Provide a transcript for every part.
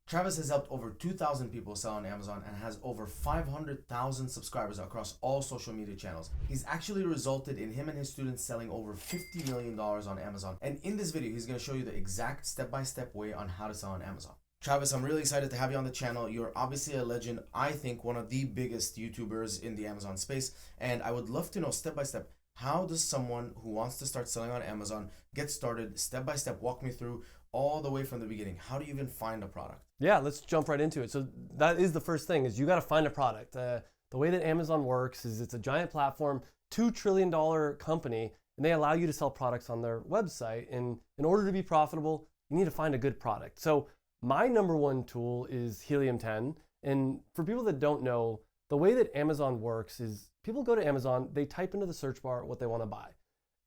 Travis has helped over 2,000 people sell on Amazon and has over 500,000 subscribers across all social media channels. He's actually resulted in him and his students selling over $50 million on Amazon. And in this video, he's going to show you the exact step-by-step way on how to sell on Amazon. Travis, I'm really excited to have you on the channel. You're obviously a legend. I think one of the biggest YouTubers in the Amazon space. And I would love to know step-by-step, how does someone who wants to start selling on Amazon get started step-by-step? Walk me through all the way from the beginning. How do you even find a product? Yeah, let's jump right into it. So that is the first thing, is you got to find a product. The way that Amazon works is it's a giant platform, $2 trillion company, and they allow you to sell products on their website. And in order to be profitable, you need to find a good product. So my number one tool is Helium 10. And for people that don't know, the way that Amazon works is people go to Amazon, they type into the search bar what they want to buy.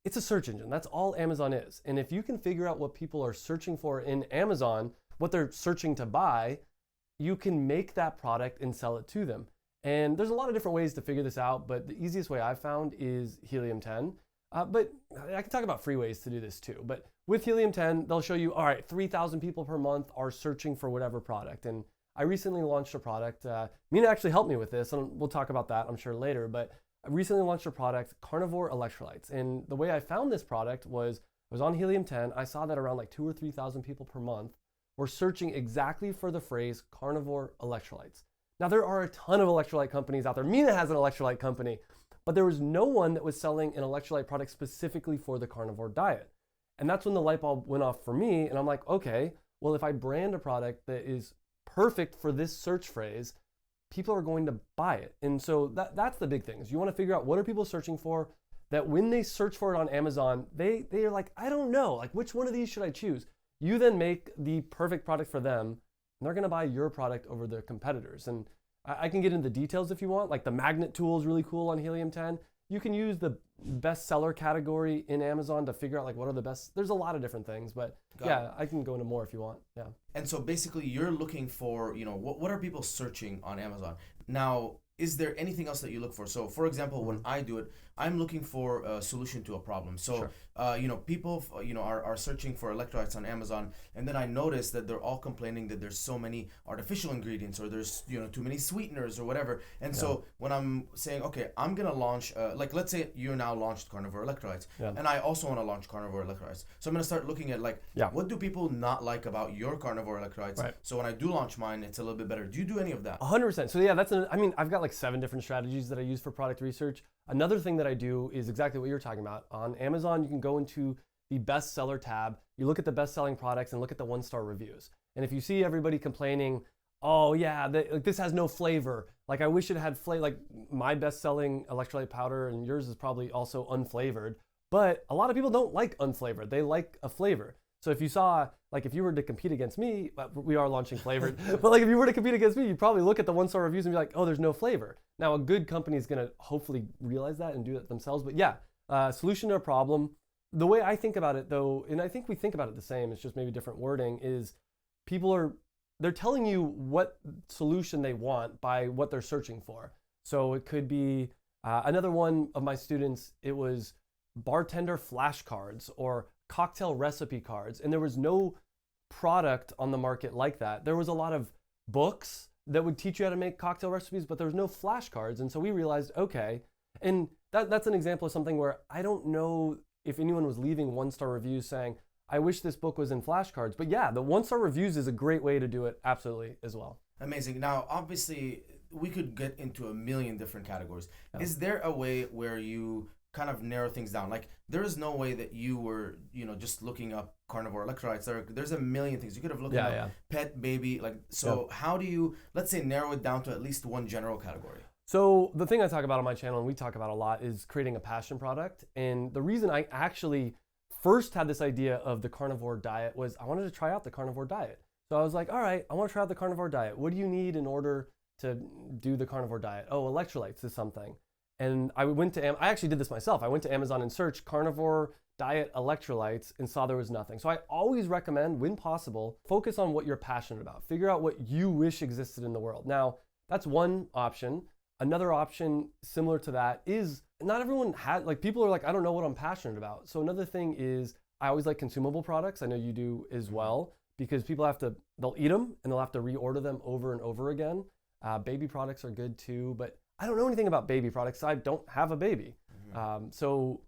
It's a search engine. That's all Amazon is. And if you can figure out what people are searching for in Amazon, what they're searching to buy, you can make that product and sell it to them. And there's a lot of different ways to figure this out, but the easiest way I've found is Helium 10. But I can talk about free ways to do this too. But with Helium 10, they'll show you, all right, 3,000 people per month are searching for whatever product. And I recently launched a product. Mina actually helped me with this, and we'll talk about that, I'm sure, later. But I recently launched a product, Carnivore Electrolytes. And the way I found this product was, I was on Helium 10. I saw that around like 2,000 or 3,000 people per month were searching exactly for the phrase Carnivore Electrolytes. Now, there are a ton of electrolyte companies out there. Mina has an electrolyte company, but there was no one that was selling an electrolyte product specifically for the carnivore diet. And that's when the light bulb went off for me. And I'm like, okay, well, if I brand a product that is perfect for this search phrase, people are going to buy it. And so that's the big thing, is you want to figure out what are people searching for, that when they search for it on Amazon, they are like, I don't know, like which one of these should I choose? You then make the perfect product for them, and they're going to buy your product over their competitors. And I can get into the details if you want. Like the magnet tool is really cool on Helium 10. You can use the bestseller category in Amazon to figure out like what are the best. There's a lot of different things, but I can go into more if you want. Yeah. And so basically you're looking for, what are people searching on Amazon? Now, is there anything else that you look for? So for example, when I do it, I'm looking for a solution to a problem. So, people, are searching for electrolytes on Amazon, and then I notice that they're all complaining that there's so many artificial ingredients, or there's, too many sweeteners or whatever. And so when I'm saying, okay, I'm going to launch, like let's say you now launched Carnivore Electrolytes, and I also want to launch Carnivore Electrolytes. So I'm going to start looking at what do people not like about your Carnivore Electrolytes? Right. So when I do launch mine, it's a little bit better. Do you do any of that? 100%. So yeah, I've got like 7 different strategies that I use for product research. Another thing that I do is exactly what you're talking about. On Amazon, you can go into the bestseller tab. You look at the best-selling products and look at the 1-star reviews. And if you see everybody complaining, oh yeah, this has no flavor. Like I wish it had flavor. Like my best-selling electrolyte powder, and yours is probably also unflavored. But a lot of people don't like unflavored. They like a flavor. So if you saw, like if you were to compete against me, we are launching flavored, but like if you were to compete against me, you'd probably look at the 1-star reviews and be like, oh, there's no flavor. Now a good company is gonna hopefully realize that and do it themselves. But yeah, solution to a problem. The way I think about it though, and I think we think about it the same, it's just maybe different wording, is they're telling you what solution they want by what they're searching for. So it could be, another one of my students, it was bartender flashcards or cocktail recipe cards, and there was no product on the market like that. There was a lot of books that would teach you how to make cocktail recipes, but there was no flashcards. And so we realized, okay, and that's an example of something where I don't know if anyone was leaving 1-star reviews saying, I wish this book was in flashcards. But yeah, the 1-star reviews is a great way to do it, absolutely, as well. Amazing. Now, obviously, we could get into a million different categories. Yeah. Is there a way where you kind of narrow things down? Like there is no way that you were, just looking up carnivore electrolytes. There's a million things. You could have looked up pet, baby, how do you, let's say, narrow it down to at least one general category? So the thing I talk about on my channel, and we talk about a lot, is creating a passion product. And the reason I actually first had this idea of the carnivore diet was I wanted to try out the carnivore diet. So I was like, all right, I want to try out the carnivore diet. What do you need in order to do the carnivore diet? Oh, electrolytes is something. And I actually did this myself. I went to Amazon and searched carnivore diet electrolytes and saw there was nothing. So I always recommend, when possible, focus on what you're passionate about. Figure out what you wish existed in the world. Now, that's one option. Another option similar to that is not everyone people are like, I don't know what I'm passionate about. So another thing is I always like consumable products. I know you do as well. because they'll eat them and they'll have to reorder them over and over again. Baby products are good too, but I don't know anything about baby products. I don't have a baby. So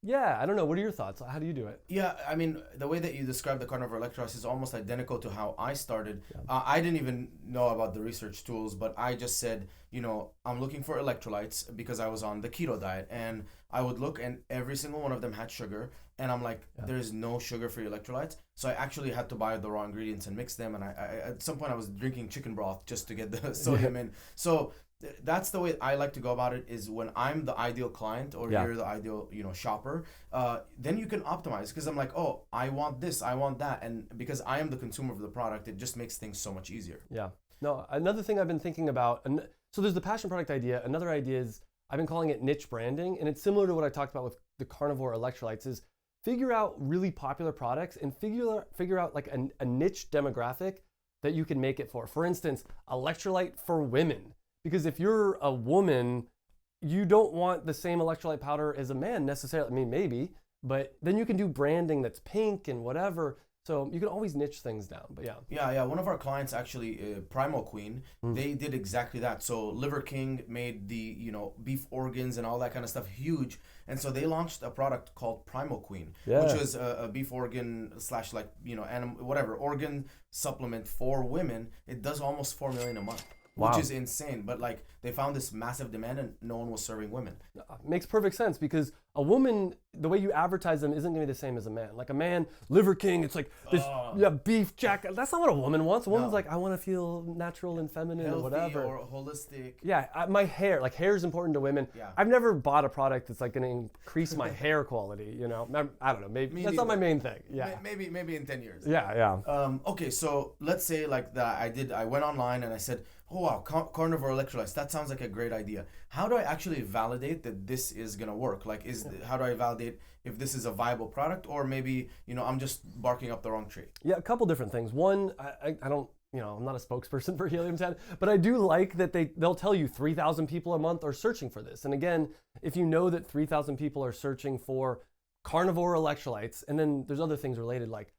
yeah, I don't know. What are your thoughts? How do you do it? Yeah, I mean, the way that you describe the Carnivore Electrolytes is almost identical to how I started. I didn't even know about the research tools, but I just said, I'm looking for electrolytes because I was on the keto diet, and I would look and every single one of them had sugar, and I'm like, there's no sugar-free electrolytes. So I actually had to buy the raw ingredients and mix them, and I at some point I was drinking chicken broth just to get the sodium in. So that's the way I like to go about it, is when I'm the ideal client or you're the ideal shopper, then you can optimize, because I'm like, oh, I want this, I want that, and because I am the consumer of the product, it just makes things so much easier. No, another thing I've been thinking about, and so there's the passion product idea. Another idea is I've been calling it niche branding, and it's similar to what I talked about with the Carnivore Electrolytes, is figure out really popular products and figure out like a niche demographic that you can make it for. For instance, electrolyte for women. Because if you're a woman, you don't want the same electrolyte powder as a man necessarily. I mean, maybe, but then you can do branding that's pink and whatever. So you can always niche things down, but Yeah. One of our clients actually, Primal Queen, they did exactly that. So Liver King made the, beef organs and all that kind of stuff huge. And so they launched a product called Primal Queen, which was a beef organ / animal, whatever, organ supplement for women. It does almost 4 million a month. Which is insane, but like they found this massive demand and no one was serving women. Makes perfect sense, because a woman, the way you advertise them isn't gonna be the same as a man. Like a man, Liver King, it's like this beef jacket. That's not what a woman wants. A woman's like, I want to feel natural and feminine, healthy, or whatever. Or hair. Yeah, my hair, like hair is important to women. Yeah. I've never bought a product that's like gonna increase my hair quality, I don't know, maybe that's not my main thing. Yeah. Maybe in 10 years. Yeah. Okay, so let's say like that I went online and I said, oh wow, Carnivore Electrolytes, that sounds like a great idea. How do I actually validate that this is gonna work? Like, how do I validate if this is a viable product, or maybe I'm just barking up the wrong tree? Yeah, a couple different things. One, I don't, I'm not a spokesperson for Helium 10, but I do like that they'll tell you 3,000 people a month are searching for this. And again, if you know that 3,000 people are searching for Carnivore Electrolytes, and then there's other things related like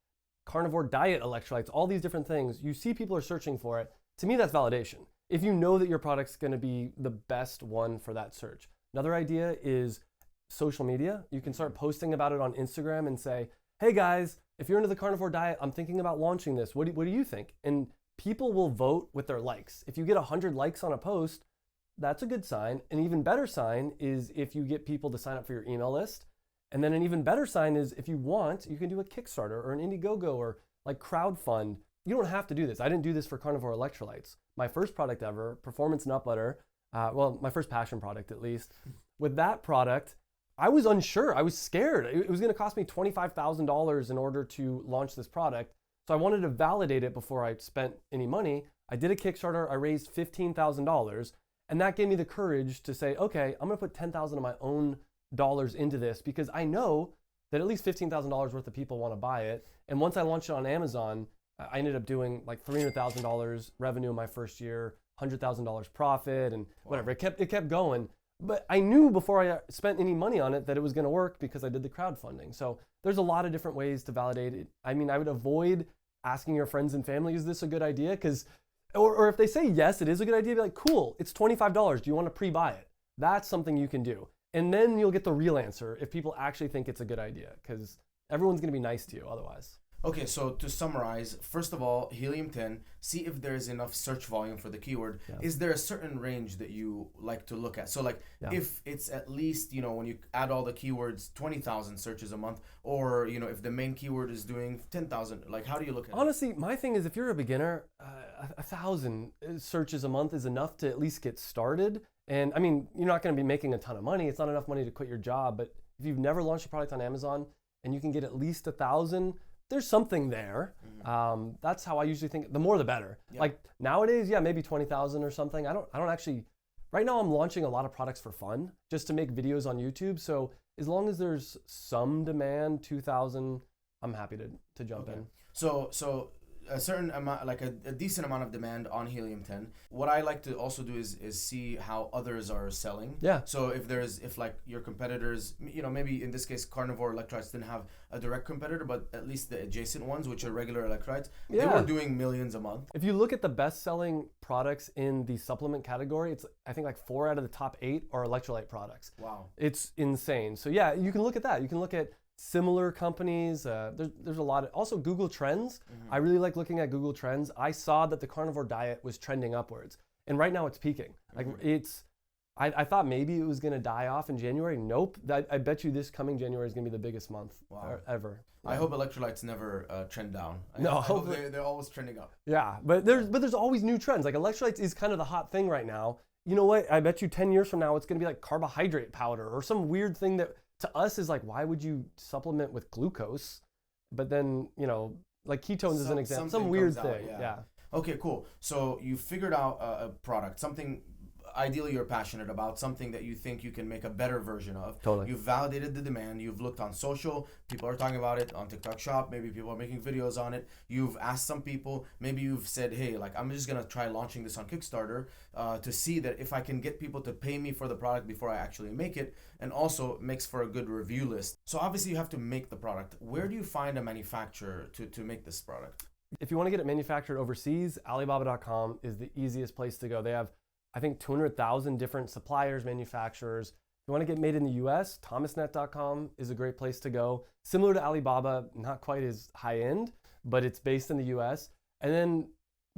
Carnivore Diet Electrolytes, all these different things, you see people are searching for it. To me, that's validation. If you know that your product's gonna be the best one for that search. Another idea is social media. You can start posting about it on Instagram and say, hey guys, if you're into the carnivore diet, I'm thinking about launching this. What do you think? And people will vote with their likes. If you get 100 likes on a post, that's a good sign. An even better sign is if you get people to sign up for your email list. And then an even better sign is if you want, you can do a Kickstarter or an Indiegogo or like crowdfund. You don't have to do this. I didn't do this for Carnivore Electrolytes. My first product ever, Performance Nut Butter, my first passion product at least. With that product, I was unsure. I was scared. It was gonna cost me $25,000 in order to launch this product. So I wanted to validate it before I spent any money. I did a Kickstarter, I raised $15,000, and that gave me the courage to say, okay, I'm gonna put $10,000 of my own dollars into this, because I know that at least $15,000 worth of people wanna buy it. And once I launched it on Amazon, I ended up doing like $300,000 revenue in my first year, $100,000 profit, and whatever. It kept going. But I knew before I spent any money on it that it was going to work because I did the crowdfunding. So there's a lot of different ways to validate it. I mean, I would avoid asking your friends and family, is this a good idea? Or if they say yes, it is a good idea, be like, cool, it's $25. Do you want to pre-buy it? That's something you can do. And then you'll get the real answer if people actually think it's a good idea, because everyone's going to be nice to you otherwise. Okay, so to summarize, first of all, Helium 10, see if there's enough search volume for the keyword. Yeah. Is there a certain range that you like to look at? So like if it's at least, when you add all the keywords, 20,000 searches a month, or, if the main keyword is doing 10,000, like how do you look at it? Honestly, my thing is if you're a beginner, 1,000 searches a month is enough to at least get started. And I mean, you're not going to be making a ton of money. It's not enough money to quit your job. But if you've never launched a product on Amazon and you can get at least 1,000, there's something there. Mm-hmm. That's how I usually think. The more, the better. Yep. Like nowadays, maybe 20,000 or something. I don't actually. Right now, I'm launching a lot of products for fun, just to make videos on YouTube. So as long as there's some demand, 2,000, I'm happy to jump in. So a certain amount, like a decent amount of demand on helium-10. What I like to also do is see how others are selling. Yeah. So if like your competitors, maybe in this case Carnivore Electrolytes didn't have a direct competitor, but at least the adjacent ones, which are regular electrolytes, they were doing millions a month. If you look at the best-selling products in the supplement category, it's I think like 4 out of the top 8 are electrolyte products. Wow. It's insane. So yeah, you can look at that. You can look at similar companies. There's a lot of, also Google Trends. I really like looking at Google Trends. I saw that the carnivore diet was trending upwards, and right now it's peaking. Like I thought maybe it was going to die off in January. Nope. I bet you this coming January is going to be the biggest month ever. I hope electrolytes never trend down. I hope they're always trending up. Yeah, but there's always new trends. Like electrolytes is kind of the hot thing right now. You know what? I bet you 10 years from now it's going to be like carbohydrate powder or some weird thing that to us is like, why would you supplement with glucose? But then, like ketones is an example. Some weird thing. Yeah. Okay, cool. So you figured out a product, something ideally you're passionate about, something that you think you can make a better version of. Totally. You've validated the demand. You've looked on social. People are talking about it on TikTok Shop. Maybe people are making videos on it. You've asked some people. Maybe you've said, hey, like I'm just going to try launching this on Kickstarter to see that if I can get people to pay me for the product before I actually make it, and also makes for a good review list. So obviously you have to make the product. Where do you find a manufacturer to make this product? If you want to get it manufactured overseas, Alibaba.com is the easiest place to go. They have, I think, 200,000 different suppliers, manufacturers. If you want to get made in the US, ThomasNet.com is a great place to go. Similar to Alibaba, not quite as high end, but it's based in the US. And then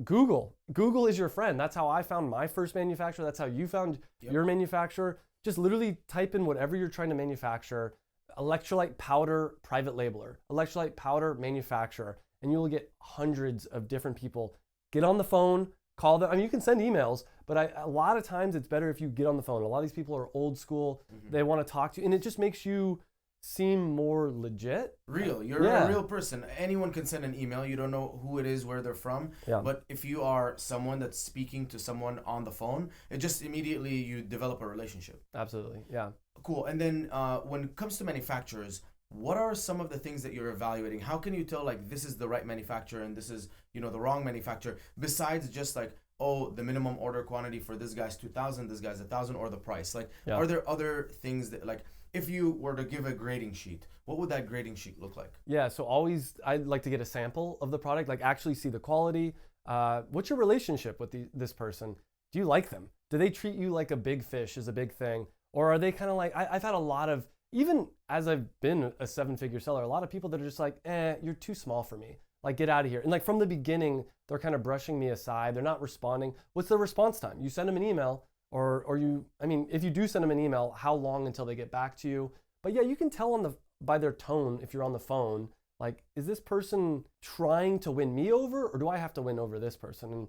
Google. Google is your friend. That's how I found my first manufacturer. That's how you found your manufacturer. Just literally type in whatever you're trying to manufacture, electrolyte powder private labeler, electrolyte powder manufacturer, and you will get hundreds of different people. Get on the phone, call them. I mean, you can send emails, but a lot of times it's better if you get on the phone. A lot of these people are old school. They want to talk to you, and it just makes you seem more legit. Real. You're a real person. Anyone can send an email. You don't know who it is, where they're from. Yeah. But if you are someone that's speaking to someone on the phone, it just immediately you develop a relationship. Absolutely. Yeah. Cool. And then when it comes to manufacturers, what are some of the things that you're evaluating? How can you tell like this is the right manufacturer and this is, the wrong manufacturer, besides just like, oh, the minimum order quantity for this guy's 2,000, this guy's 1,000, or the price? Like, are there other things that, like, if you were to give a grading sheet, what would that grading sheet look like? Yeah, so always I'd like to get a sample of the product, like actually see the quality. What's your relationship with this person? Do you like them? Do they treat you like a big fish is a big thing? Or are they kind of like, I've had a lot of, even as I've been a 7-figure seller, a lot of people that are just like, you're too small for me. Like, get out of here. And like from the beginning, they're kind of brushing me aside. They're not responding. What's the response time? You send them an email. If you do send them an email, how long until they get back to you? But yeah, you can tell by their tone if you're on the phone, like, is this person trying to win me over, or do I have to win over this person? And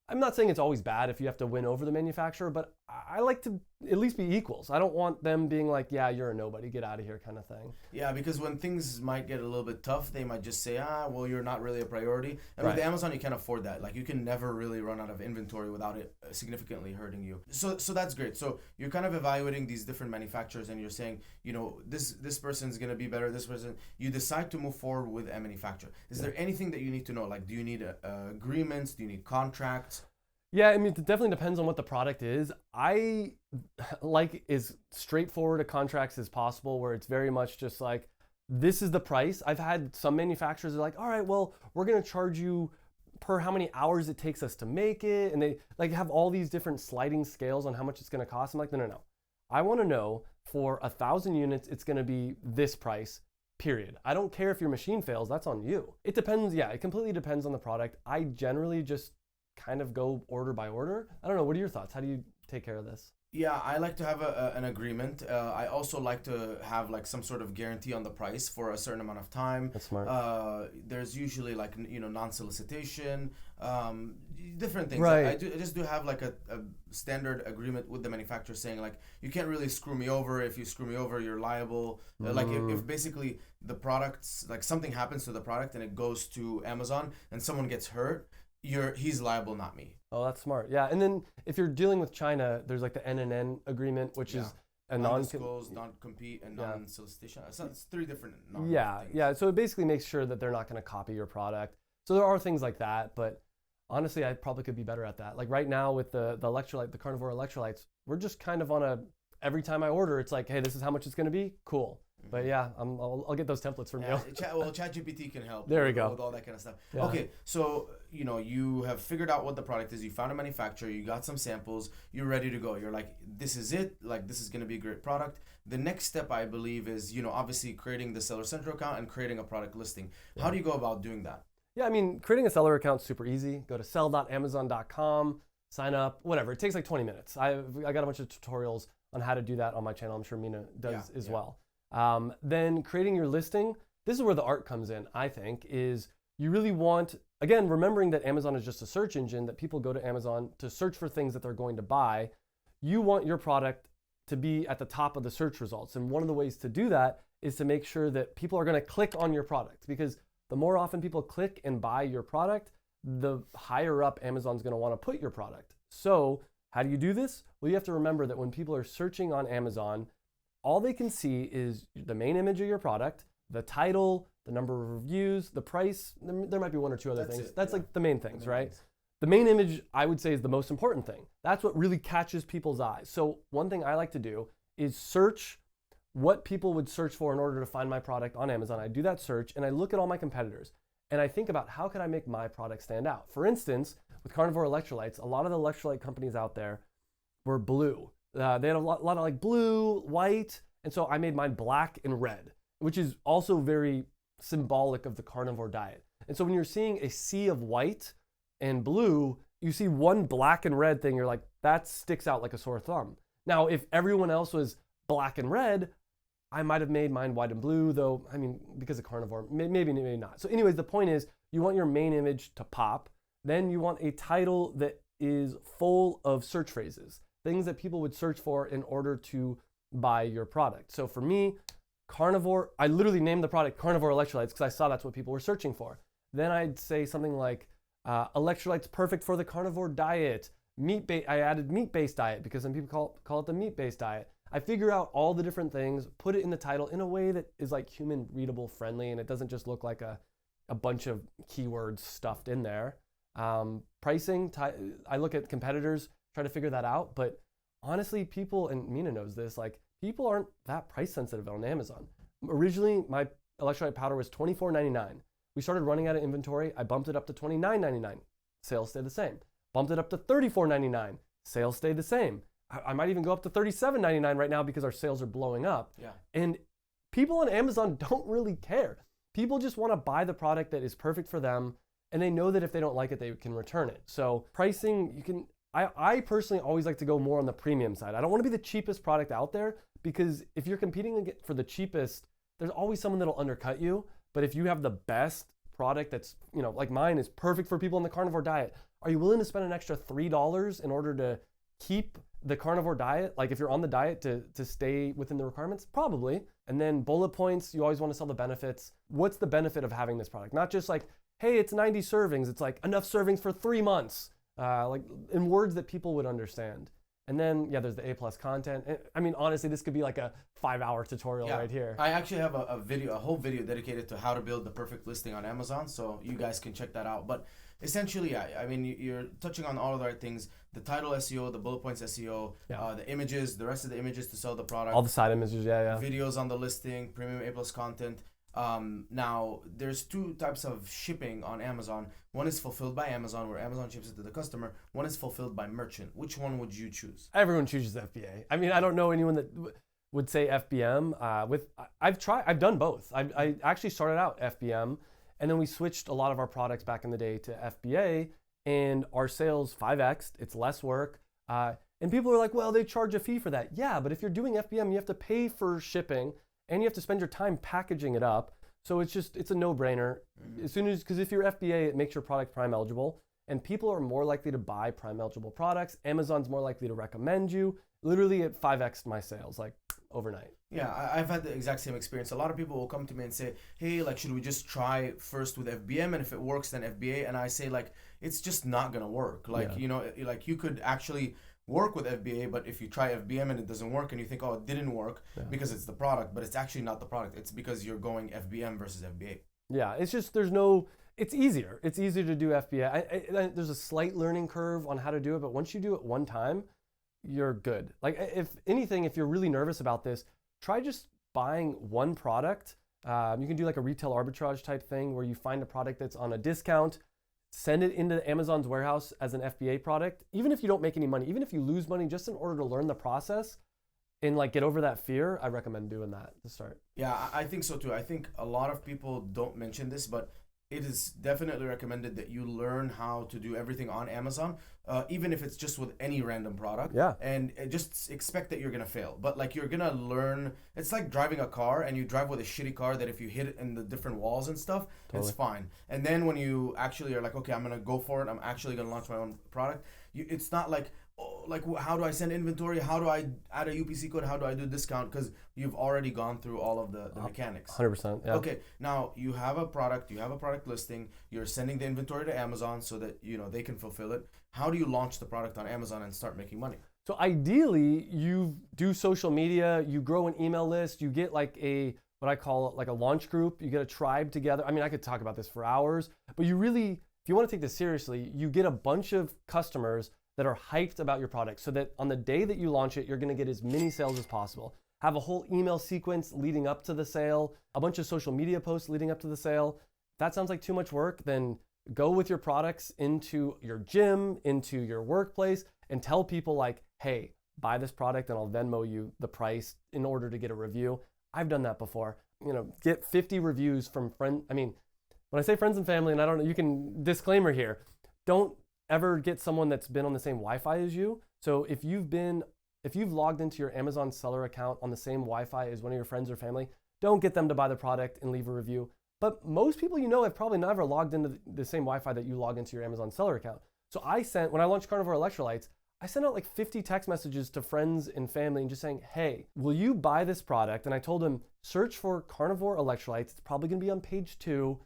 I'm not saying it's always bad if you have to win over the manufacturer, but I like to at least be equals. I don't want them being like, yeah, you're a nobody, get out of here kind of thing. Yeah, because when things might get a little bit tough, they might just say, well, you're not really a priority. And with Amazon, you can't afford that. Like, you can never really run out of inventory without it significantly hurting you. So that's great. So you're kind of evaluating these different manufacturers and you're saying, this person's going to be better, this person. You decide to move forward with a manufacturer. Is there anything that you need to know? Like, do you need agreements? Do you need contracts? Yeah, I mean, it definitely depends on what the product is. I like as straightforward a contracts as possible, where it's very much just like, this is the price. I've had some manufacturers are like, all right, well, we're going to charge you per how many hours it takes us to make it. And they like have all these different sliding scales on how much it's going to cost. I'm like, no. I want to know for 1,000 units, it's going to be this price, period. I don't care if your machine fails. That's on you. It depends. Yeah, it completely depends on the product. I generally just kind of go order by order. I don't know. What are your thoughts? How do you take care of this? Yeah, I like to have an agreement. I also like to have like some sort of guarantee on the price for a certain amount of time. That's smart. There's usually like, non-solicitation, different things. Right. I just do have like a standard agreement with the manufacturer saying like, you can't really screw me over. If you screw me over, you're liable. Like if basically the products, like something happens to the product and it goes to Amazon and someone gets hurt, he's liable, not me. Oh, that's smart. Yeah, and then if you're dealing with China, there's like the NNN agreement, which is a non-disclose, non-compete, and non-solicitation. So it's 3 different. Yeah. So it basically makes sure that they're not going to copy your product. So there are things like that, but honestly, I probably could be better at that. Like right now with the electrolyte, the Carnivore Electrolytes, we're just kind of on a, every time I order, it's like, hey, this is how much it's going to be. Cool. But yeah, I'll get those templates from you. Well, ChatGPT can help. There we go. With all that kind of stuff. Yeah. Okay, so you have figured out what the product is. You found a manufacturer. You got some samples. You're ready to go. You're like, this is it. Like, this is going to be a great product. The next step, I believe, is obviously creating the Seller Central account and creating a product listing. Yeah. How do you go about doing that? Yeah, I mean, creating a seller account is super easy. Go to sell.amazon.com, sign up, whatever. It takes like 20 minutes. I got a bunch of tutorials on how to do that on my channel. I'm sure Mina does as well. Then creating your listing, this is where the art comes in, I think, is you really want, again, remembering that Amazon is just a search engine, that people go to Amazon to search for things that they're going to buy. You want your product to be at the top of the search results. And one of the ways to do that is to make sure that people are going to click on your product, because the more often people click and buy your product, the higher up Amazon's going to want to put your product. So how do you do this? Well, you have to remember that when people are searching on Amazon, all they can see is the main image of your product, the title, the number of reviews, the price. There might be one or two other things. That's like the main things, right? The main image, I would say, is the most important thing. That's what really catches people's eyes. So one thing I like to do is search what people would search for in order to find my product on Amazon. I do that search and I look at all my competitors and I think about how can I make my product stand out. For instance, with Carnivore Electrolytes, a lot of the electrolyte companies out there were blue. They had a lot of like blue, white, and so I made mine black and red, which is also very symbolic of the carnivore diet. And so when you're seeing a sea of white and blue, you see one black and red thing, you're like, that sticks out like a sore thumb. Now, if everyone else was black and red, I might have made mine white and blue, though, I mean, because of carnivore, maybe not. So anyways, the point is you want your main image to pop. Then you want a title that is full of search phrases, things that people would search for in order to buy your product. So for me, carnivore, I literally named the product Carnivore Electrolytes because I saw that's what people were searching for. Then I'd say something like electrolytes perfect for the carnivore diet. I added meat-based diet because some people call it the meat-based diet. I figure out all the different things, put it in the title in a way that is like human readable friendly, and it doesn't just look like a bunch of keywords stuffed in there. Pricing, I look at competitors, try to figure that out, but honestly, people, and Mina knows this, like people aren't that price sensitive on Amazon. Originally, my electrolyte powder was $24.99. We started running out of inventory. I bumped it up to $29.99. Sales stayed the same. Bumped it up to $34.99. Sales stayed the same. I might even go up to $37.99 right now because our sales are blowing up. Yeah. And people on Amazon don't really care. People just want to buy the product that is perfect for them, and they know that if they don't like it, they can return it. So pricing, I personally always like to go more on the premium side. I don't want to be the cheapest product out there, because if you're competing for the cheapest, there's always someone that'll undercut you. But if you have the best product that's, like mine is perfect for people on the carnivore diet, are you willing to spend an extra $3 in order to keep the carnivore diet? Like if you're on the diet to stay within the requirements? Probably. And then bullet points, you always want to sell the benefits. What's the benefit of having this product? Not just like, hey, it's 90 servings. It's like enough servings for 3 months. Like in words that people would understand. And then, there's the A+ content. I mean, honestly, this could be like a 5-hour tutorial right here. I actually have a whole video dedicated to how to build the perfect listing on Amazon, so you guys can check that out. But essentially, I mean, you're touching on all of the right things: the title SEO, the bullet points SEO, the images, the rest of the images to sell the product, all the side images, videos on the listing, premium A+ content. Now, there's 2 types of shipping on Amazon. One is fulfilled by Amazon, where Amazon ships it to the customer. One is fulfilled by merchant. Which one would you choose? Everyone chooses FBA. I mean, I don't know anyone that would say FBM. I've done both. I actually started out FBM, and then we switched a lot of our products back in the day to FBA, and our sales 5x'd. It's less work. And people are like, well, they charge a fee for that. Yeah, but if you're doing FBM, you have to pay for shipping, and you have to spend your time packaging it up. So it's a no-brainer. Because if you're FBA, it makes your product Prime eligible, and people are more likely to buy Prime eligible products. Amazon's more likely to recommend you. Literally, it 5x'd my sales like overnight. Yeah, I've had the exact same experience. A lot of people will come to me and say, hey, like, should we just try first with FBM, and if it works, then FBA? And I say, like, it's just not gonna work. Like, like you could actually work with FBA, but if you try FBM and it doesn't work, and you think, oh, it didn't work because it's the product, but it's actually not the product. It's because you're going FBM versus FBA. Yeah, it's just It's easier. It's easier to do FBA. There's a slight learning curve on how to do it, but once you do it one time, you're good. Like if anything, if you're really nervous about this, try just buying one product. You can do like a retail arbitrage type thing where you find a product that's on a discount, send it into Amazon's warehouse as an FBA product. Even if you don't make any money, even if you lose money, just in order to learn the process and like get over that fear, I recommend doing that to start. Yeah, I think so too. I think a lot of people don't mention this, but it is definitely recommended that you learn how to do everything on Amazon, even if it's just with any random product. Yeah. And just expect that you're gonna fail, but like you're gonna learn. It's like driving a car, and you drive with a shitty car that if you hit it in the different walls and stuff, it's fine. And then when you actually are like, okay, I'm gonna go for it. I'm actually gonna launch my own product. It's not like, oh, like how do I send inventory? How do I add a UPC code? How do I do discount? Because you've already gone through all of the mechanics. 100%. Yeah. Okay, now you have a product listing, you're sending the inventory to Amazon so that they can fulfill it. How do you launch the product on Amazon and start making money? So ideally, you do social media, you grow an email list, you get like what I call like a launch group, you get a tribe together. I mean, I could talk about this for hours, but you really, if you want to take this seriously, you get a bunch of customers that are hyped about your product so that on the day that you launch it, you're going to get as many sales as possible. Have a whole email sequence leading up to the sale, a bunch of social media posts leading up to the sale. If that sounds like too much work, then go with your products into your gym, into your workplace, and tell people like, hey, buy this product and I'll Venmo you the price in order to get a review. I've done that before. Get 50 reviews from friends. I mean, when I say friends and family, and I don't know, you can disclaimer here, don't ever get someone that's been on the same Wi-Fi as you. So if you've logged into your Amazon seller account on the same Wi-Fi as one of your friends or family, don't get them to buy the product and leave a review. But most people have probably never logged into the same Wi-Fi that you log into your Amazon seller account. So when I launched Carnivore Electrolytes, I sent out like 50 text messages to friends and family and just saying, hey, will you buy this product? And I told them, search for Carnivore Electrolytes. It's probably gonna be on page 2.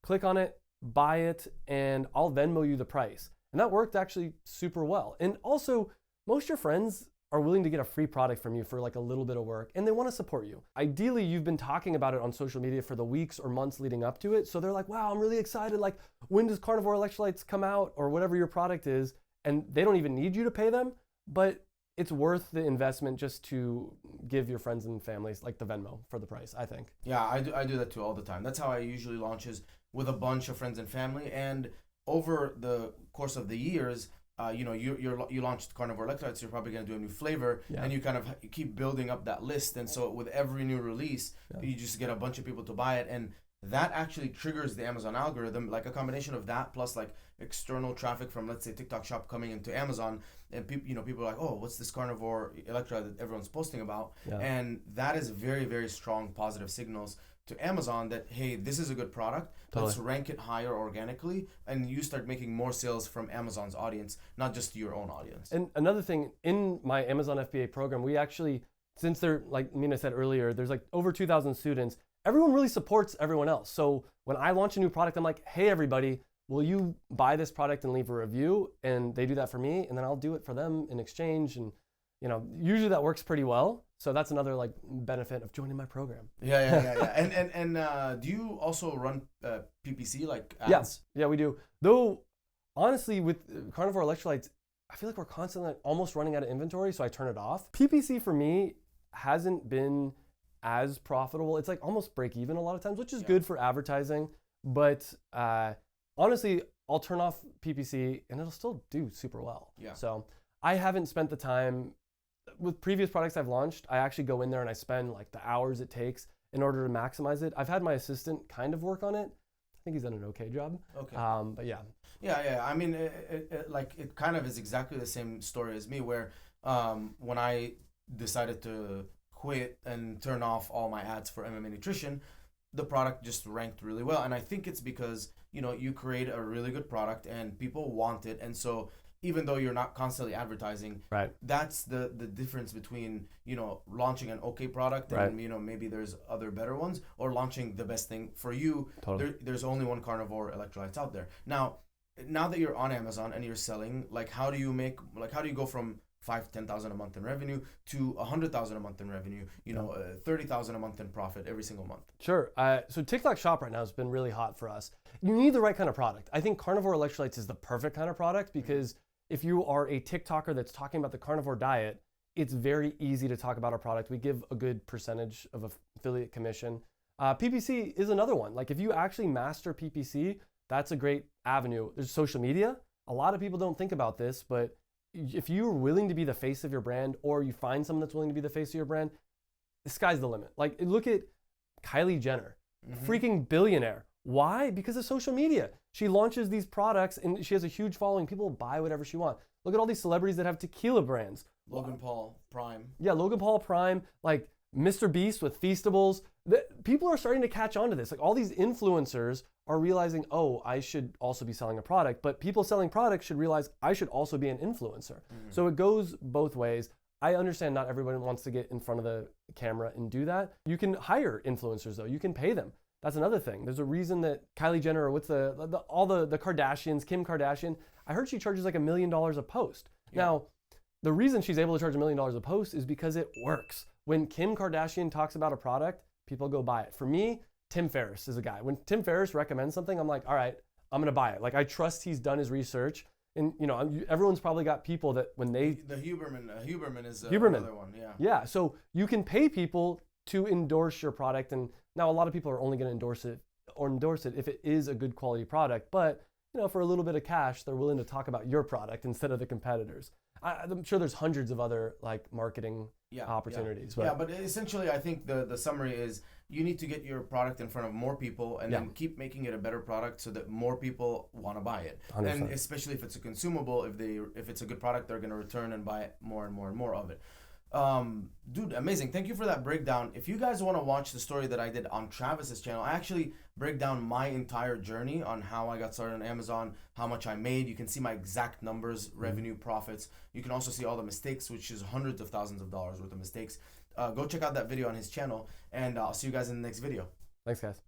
Click on it, buy it, and I'll Venmo you the price. And that worked actually super well. And also, most of your friends are willing to get a free product from you for like a little bit of work, and they want to support you. Ideally, you've been talking about it on social media for the weeks or months leading up to it. So they're like, wow, I'm really excited. Like, when does Carnivore Electrolytes come out, or whatever your product is? And they don't even need you to pay them, but it's worth the investment just to give your friends and families like the Venmo for the price, I think. Yeah, I do that too all the time. That's how I usually launch, is with a bunch of friends and family. And over the course of the years, you launched Carnivore Electrolytes, you're probably going to do a new flavor, and you kind of keep building up that list. And so with every new release, you just get a bunch of people to buy it. And that actually triggers the Amazon algorithm, like a combination of that plus like external traffic from, let's say, TikTok Shop coming into Amazon, and people are like, oh, what's this Carnivore Electrolyte that everyone's posting about? And that is very, very strong positive signals to Amazon that, hey, this is a good product. Totally. Let's rank it higher organically, and you start making more sales from Amazon's audience, not just your own audience. And another thing, in my Amazon FBA program, we actually, since they're, like Mina said earlier, there's like over 2,000 students, everyone really supports everyone else. So when I launch a new product, I'm like, hey, everybody, will you buy this product and leave a review? And they do that for me, and then I'll do it for them in exchange. And usually that works pretty well. So that's another like benefit of joining my program. Yeah. And do you also run PPC like ads? Yeah, we do. Though honestly, with Carnivore Electrolytes, I feel like we're constantly like almost running out of inventory, so I turn it off. PPC for me hasn't been as profitable. It's like almost break even a lot of times, which is good for advertising. But honestly, I'll turn off PPC and it'll still do super well. Yeah. So I haven't spent the time. With previous products I've launched, I actually go in there and I spend like the hours it takes in order to maximize it. I've had my assistant kind of work on it. I think he's done an okay job. Okay. But yeah. Yeah. I mean, it kind of is exactly the same story as me, where when I decided to quit and turn off all my ads for MMA Nutrition, the product just ranked really well. And I think it's because, you create a really good product and people want it. And so even though you're not constantly advertising, right, that's the difference between, launching an okay product and, maybe there's other better ones, or launching the best thing for you. Totally. There's only one Carnivore Electrolytes out there. Now that you're on Amazon and you're selling, like how do you go from 5,000-10,000 a month in revenue to 100,000 a month in revenue, 30,000 a month in profit every single month. Sure. So TikTok Shop right now has been really hot for us. You need the right kind of product. I think Carnivore Electrolytes is the perfect kind of product because if you are a TikToker that's talking about the carnivore diet, it's very easy to talk about our product. We give a good percentage of affiliate commission. PPC is another one. Like if you actually master PPC, that's a great avenue. There's social media. A lot of people don't think about this, but if you're willing to be the face of your brand or you find someone that's willing to be the face of your brand, the sky's the limit. Like look at Kylie Jenner, freaking billionaire. Why? Because of social media. She launches these products and she has a huge following. People buy whatever she wants. Look at all these celebrities that have tequila brands. Logan Paul Prime. Yeah, Logan Paul Prime, like Mr. Beast with Feastables. People are starting to catch on to this. Like all these influencers are realizing, oh, I should also be selling a product. But people selling products should realize I should also be an influencer. So it goes both ways. I understand not everybody wants to get in front of the camera and do that. You can hire influencers though. You can pay them. That's another thing. There's a reason that Kylie Jenner or what's all the Kardashians, Kim Kardashian, I heard she charges like $1 million a post. Yeah. Now, the reason she's able to charge $1 million a post is because it works. When Kim Kardashian talks about a product, people go buy it. For me, Tim Ferriss is a guy. When Tim Ferriss recommends something, I'm like, all right, I'm gonna buy it. Like I trust he's done his research. And everyone's probably got people that when they... The Huberman is Huberman. Another one, yeah. Yeah, so you can pay people to endorse your product. And now a lot of people are only gonna endorse it if it is a good quality product. But for a little bit of cash, they're willing to talk about your product instead of the competitors. I'm sure there's hundreds of other like marketing opportunities. But essentially I think the summary is you need to get your product in front of more people and then keep making it a better product so that more people want to buy it. 100%. And especially if it's a consumable, if it's a good product, they're going to return and buy more and more and more of it. Dude, amazing. Thank you for that breakdown. If you guys want to watch the story that I did on Travis's channel, I actually break down my entire journey on how I got started on Amazon, how much I made. You can see my exact numbers, revenue, profits. You can also see all the mistakes, which is hundreds of thousands of dollars worth of mistakes. Go check out that video on his channel, and I'll see you guys in the next video. Thanks, guys.